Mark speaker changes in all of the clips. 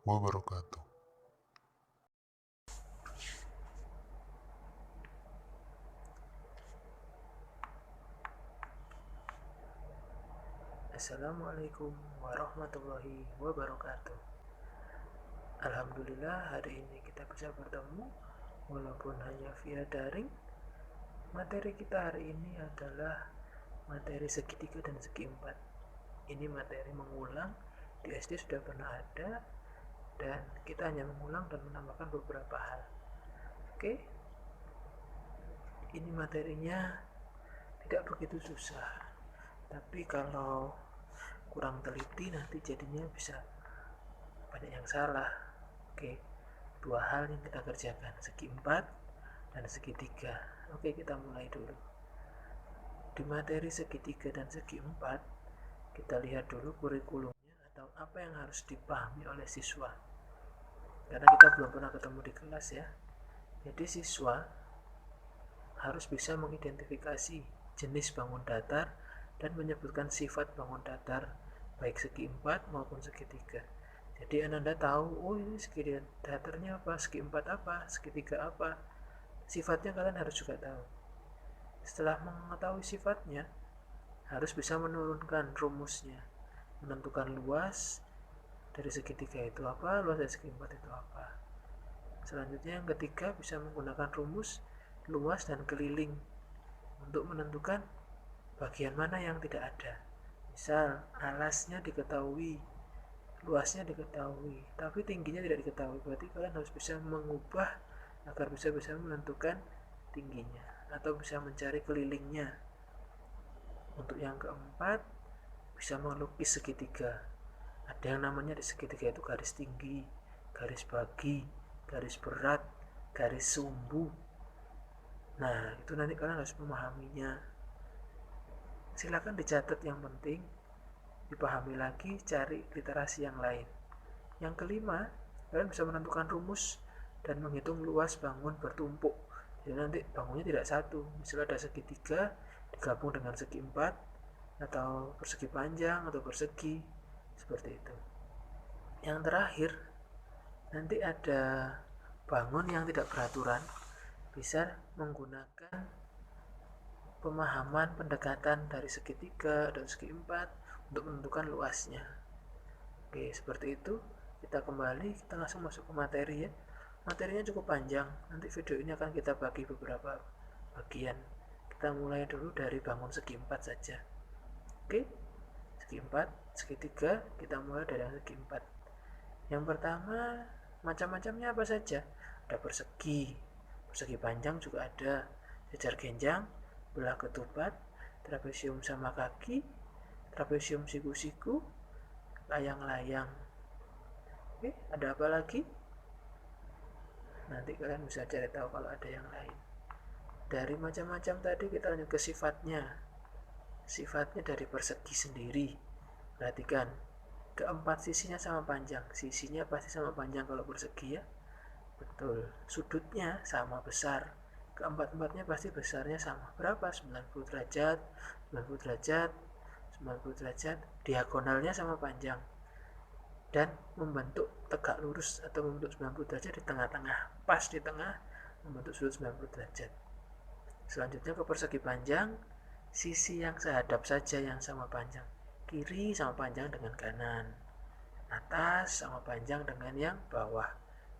Speaker 1: wabarakatuh.
Speaker 2: Assalamualaikum warahmatullahi wabarakatuh. Alhamdulillah hari ini kita bisa bertemu walaupun hanya via daring. Materi kita hari ini adalah materi segitiga dan segi empat. Ini materi mengulang, di SD sudah pernah ada, dan kita hanya mengulang dan menambahkan beberapa hal. Oke, ini materinya tidak begitu susah, tapi kalau kurang teliti nanti jadinya bisa banyak yang salah. Oke, dua hal yang kita kerjakan, segi empat dan segitiga. Oke, kita mulai dulu. Di materi segitiga dan segi empat, kita lihat dulu kurikulumnya atau apa yang harus dipahami oleh siswa. Karena kita belum pernah ketemu di kelas ya. Jadi siswa harus bisa mengidentifikasi jenis bangun datar dan menyebutkan sifat bangun datar baik segi empat maupun segitiga. Jadi Anda tahu, oh ini segi datarnya apa, segi empat apa, segitiga apa. Sifatnya kalian harus juga tahu. Setelah mengetahui sifatnya, harus bisa menurunkan rumusnya, menentukan luas dari segitiga itu apa, luas dari segi empat itu apa. Selanjutnya yang ketiga, bisa menggunakan rumus luas dan keliling untuk menentukan bagian mana yang tidak ada. Misal alasnya diketahui, luasnya diketahui, tapi tingginya tidak diketahui. Berarti kalian harus bisa mengubah agar bisa menentukan tingginya atau bisa mencari kelilingnya. Untuk yang keempat, bisa melukis segitiga. Ada yang namanya di segitiga itu garis tinggi, garis bagi, garis berat, garis sumbu. Nah, itu nanti kalian harus memahaminya. Silakan dicatat, yang penting dipahami lagi, cari literasi yang lain. Yang kelima, kalian bisa menentukan rumus dan menghitung luas bangun bertumpuk. Jadi nanti bangunnya tidak satu, misalnya ada segitiga digabung dengan segi empat atau persegi panjang atau persegi, seperti itu. Yang terakhir, nanti ada bangun yang tidak beraturan, bisa menggunakan pemahaman pendekatan dari segitiga dan segi empat untuk menentukan luasnya. Oke, seperti itu. Kita kembali, kita langsung masuk ke materi ya. Materinya cukup panjang, nanti video ini akan kita bagi beberapa bagian. Kita mulai dulu dari bangun segi empat saja. Oke, segi empat, segitiga, kita mulai dari yang segi empat. Yang pertama, macam-macamnya apa saja? Ada persegi, persegi panjang juga ada, sejar genjang, belah ketupat, trapesium sama kaki, trapesium siku-siku, layang-layang. Oke, ada apa lagi? Nanti kalian bisa cari tahu kalau ada yang lain. Dari macam-macam tadi kita lanjut ke sifatnya. Sifatnya dari persegi sendiri. Perhatikan, keempat sisinya sama panjang. Sisinya pasti sama panjang kalau persegi ya. Betul. Sudutnya sama besar. Keempat-empatnya pasti besarnya sama. Berapa? 90 derajat, 90 derajat, 90 derajat. Diagonalnya sama panjang. Dan membentuk tegak lurus atau membentuk 90 derajat di tengah-tengah. Pas di tengah, membentuk sudut 90 derajat. Selanjutnya ke persegi panjang, sisi yang sehadap saja yang sama panjang. Kiri sama panjang dengan kanan. Atas sama panjang dengan yang bawah.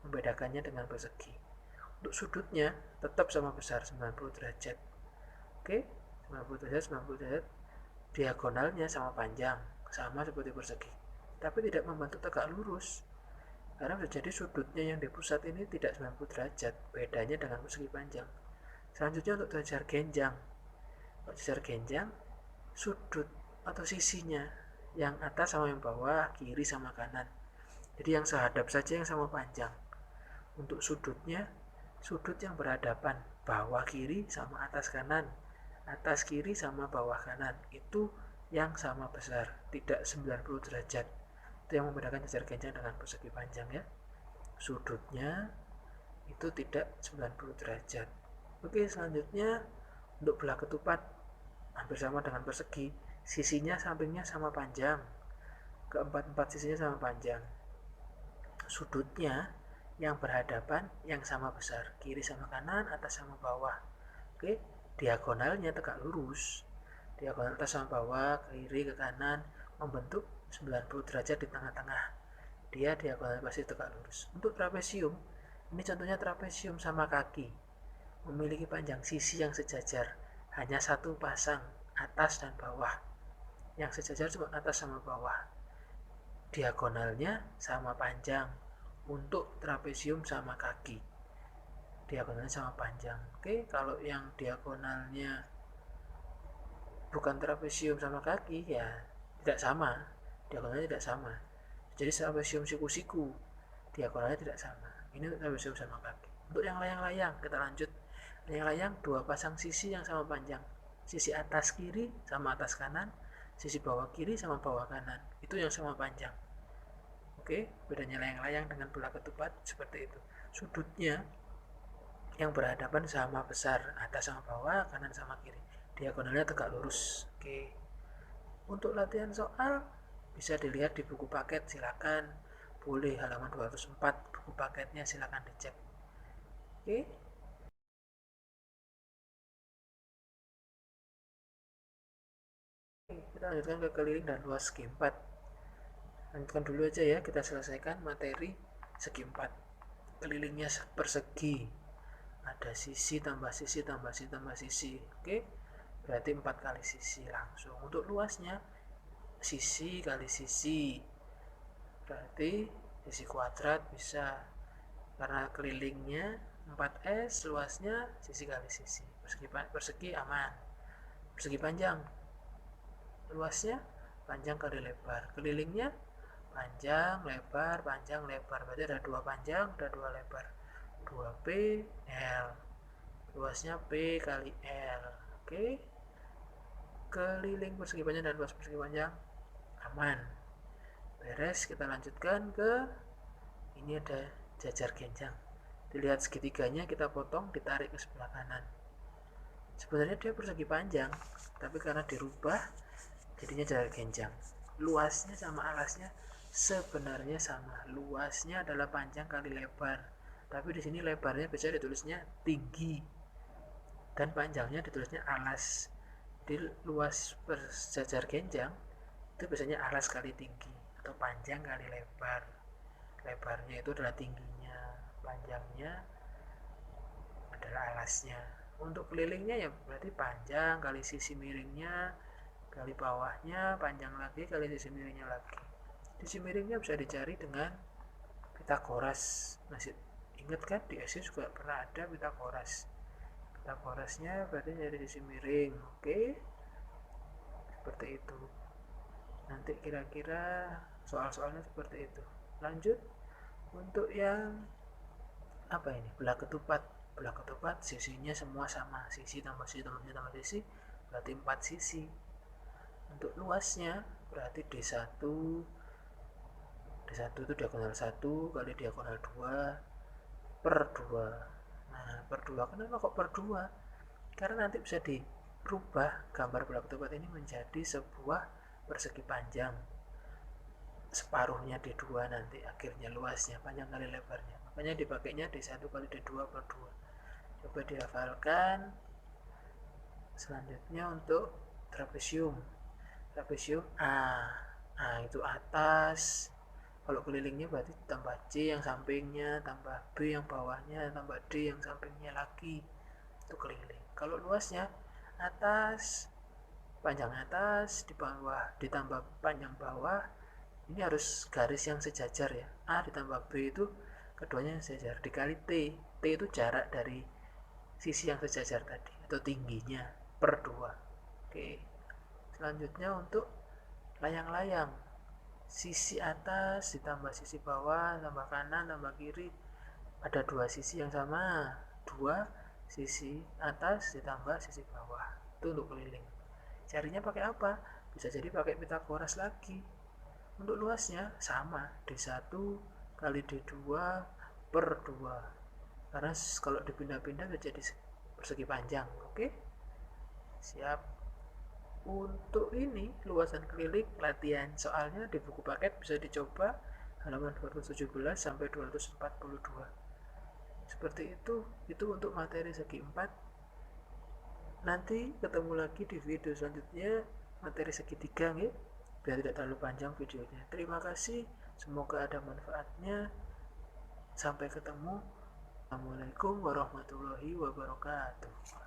Speaker 2: Membedakannya dengan persegi. Untuk sudutnya tetap sama besar 90 derajat. Oke, 90 derajat, 90 derajat. Diagonalnya sama panjang, sama seperti persegi. Tapi tidak membentuk tegak lurus. Karena bisa jadi sudutnya yang di pusat ini tidak 90 derajat. Bedanya dengan persegi panjang. Selanjutnya untuk sejar genjang. Untuk sejar genjang, sudut atau sisinya yang atas sama yang bawah, kiri sama kanan. Jadi yang sehadap saja yang sama panjang. Untuk sudutnya, sudut yang berhadapan, bawah kiri sama atas kanan, atas kiri sama bawah kanan, itu yang sama besar, tidak 90 derajat. Itu yang membedakan sejar genjang dengan persegi panjang ya. Sudutnya itu tidak 90 derajat. Oke, selanjutnya untuk belah ketupat hampir sama dengan persegi, sisinya sampingnya sama panjang, keempat-empat sisinya sama panjang. sudutnya yang berhadapan yang sama besar, kiri sama kanan, atas sama bawah. Oke, diagonalnya tegak lurus, diagonal atas sama bawah, kiri ke kanan, membentuk 90 derajat di tengah-tengah. Dia diagonal pasti tegak lurus. Untuk trapesium, ini contohnya trapesium sama kaki, memiliki panjang sisi yang sejajar, hanya satu pasang, atas dan bawah. Yang sejajar cuma atas sama bawah. Diagonalnya sama panjang. Untuk trapesium sama kaki, diagonalnya sama panjang. Oke, kalau yang diagonalnya bukan trapesium sama kaki, ya tidak sama, diagonalnya tidak sama. Jadi trapesium siku-siku, diagonalnya tidak sama. Ini untuk trapesium sama kaki. Untuk yang layang-layang, kita lanjut. Layang-layang dua pasang sisi yang sama panjang, sisi atas kiri sama atas kanan, sisi bawah kiri sama bawah kanan, itu yang sama panjang. Oke, bedanya layang-layang dengan bola ketupat seperti itu. Sudutnya yang berhadapan sama besar, atas sama bawah, kanan sama kiri. Diagonalnya tegak lurus. Oke. Untuk latihan soal bisa dilihat di buku paket, silakan. Boleh halaman 204 buku paketnya, silakan dicek. Oke. Kita lanjutkan ke keliling dan luas segi 4. Lanjutkan dulu aja ya, kita selesaikan materi segi 4. Kelilingnya persegi, ada sisi tambah sisi tambah sisi tambah sisi. Oke, berarti 4 kali sisi langsung. Untuk luasnya sisi kali sisi, berarti sisi kuadrat bisa, karena kelilingnya 4S, luasnya sisi kali sisi. Persegi aman. Persegi panjang, luasnya panjang kali lebar, kelilingnya panjang lebar panjang lebar, berarti ada 2 panjang, ada 2 lebar, 2P L, luasnya P kali L. Oke, keliling persegi panjang dan luas persegi panjang aman, beres. Kita lanjutkan ke ini, ada jajar genjang. Dilihat segitiganya, kita potong, ditarik ke sebelah kanan. Sebenarnya dia persegi panjang, tapi karena dirubah jadinya jajar genjang. Luasnya sama alasnya sebenarnya sama. Luasnya adalah panjang kali lebar, tapi di sini lebarnya biasanya ditulisnya tinggi dan panjangnya ditulisnya alas. Di luas jajar genjang itu biasanya alas kali tinggi atau panjang kali lebar. Lebarnya itu adalah tingginya, panjangnya adalah alasnya. Untuk kelilingnya ya berarti panjang kali sisi miringnya kali bawahnya, panjang lagi kali sisi miringnya lagi. Sisi miringnya bisa dicari dengan Pitagoras. Masih ingat kan, di SD juga pernah ada Pitagoras. Pitagorasnya berarti dari sisi miring. Oke, seperti itu. Nanti kira-kira soal-soalnya seperti itu. Lanjut untuk yang apa ini, belah ketupat. Belah ketupat sisinya semua sama, sisi tambah sisi tambah sisi tambah sisi, berarti 4 sisi. Untuk luasnya berarti D1 itu diagonal 1 kali diagonal 2 per 2. Nah, per 2 kenapa kok per 2? Karena nanti bisa dirubah gambar bola ketupat ini menjadi sebuah persegi panjang, separuhnya D2 nanti akhirnya, luasnya panjang kali lebarnya, makanya dipakainya D1 kali D2 per 2. Coba dihafalkan. Selanjutnya untuk trapesium A itu atas, kalau kelilingnya berarti tambah C yang sampingnya, tambah B yang bawahnya, tambah D yang sampingnya lagi, itu keliling. Kalau luasnya atas, panjang atas, di bawah ditambah panjang bawah, ini harus garis yang sejajar ya. A ditambah B itu keduanya sejajar, dikali T. T itu jarak dari sisi yang sejajar tadi atau tingginya, per 2. Oke, selanjutnya untuk layang-layang, sisi atas ditambah sisi bawah tambah kanan tambah kiri, ada 2 sisi yang sama, 2 sisi atas ditambah sisi bawah, itu untuk keliling. Carinya pakai apa? Bisa jadi pakai Pitagoras lagi. Untuk luasnya sama, D1 kali D2 per 2, karena kalau dipindah-pindah jadi persegi panjang. Oke, siap. Untuk ini luasan keliling, latihan soalnya di buku paket bisa dicoba halaman 217 sampai 242. Seperti itu untuk materi segi 4. Nanti ketemu lagi di video selanjutnya materi segi 3 ya, biar tidak terlalu panjang videonya. Terima kasih, semoga ada manfaatnya. Sampai ketemu. Assalamualaikum warahmatullahi wabarakatuh.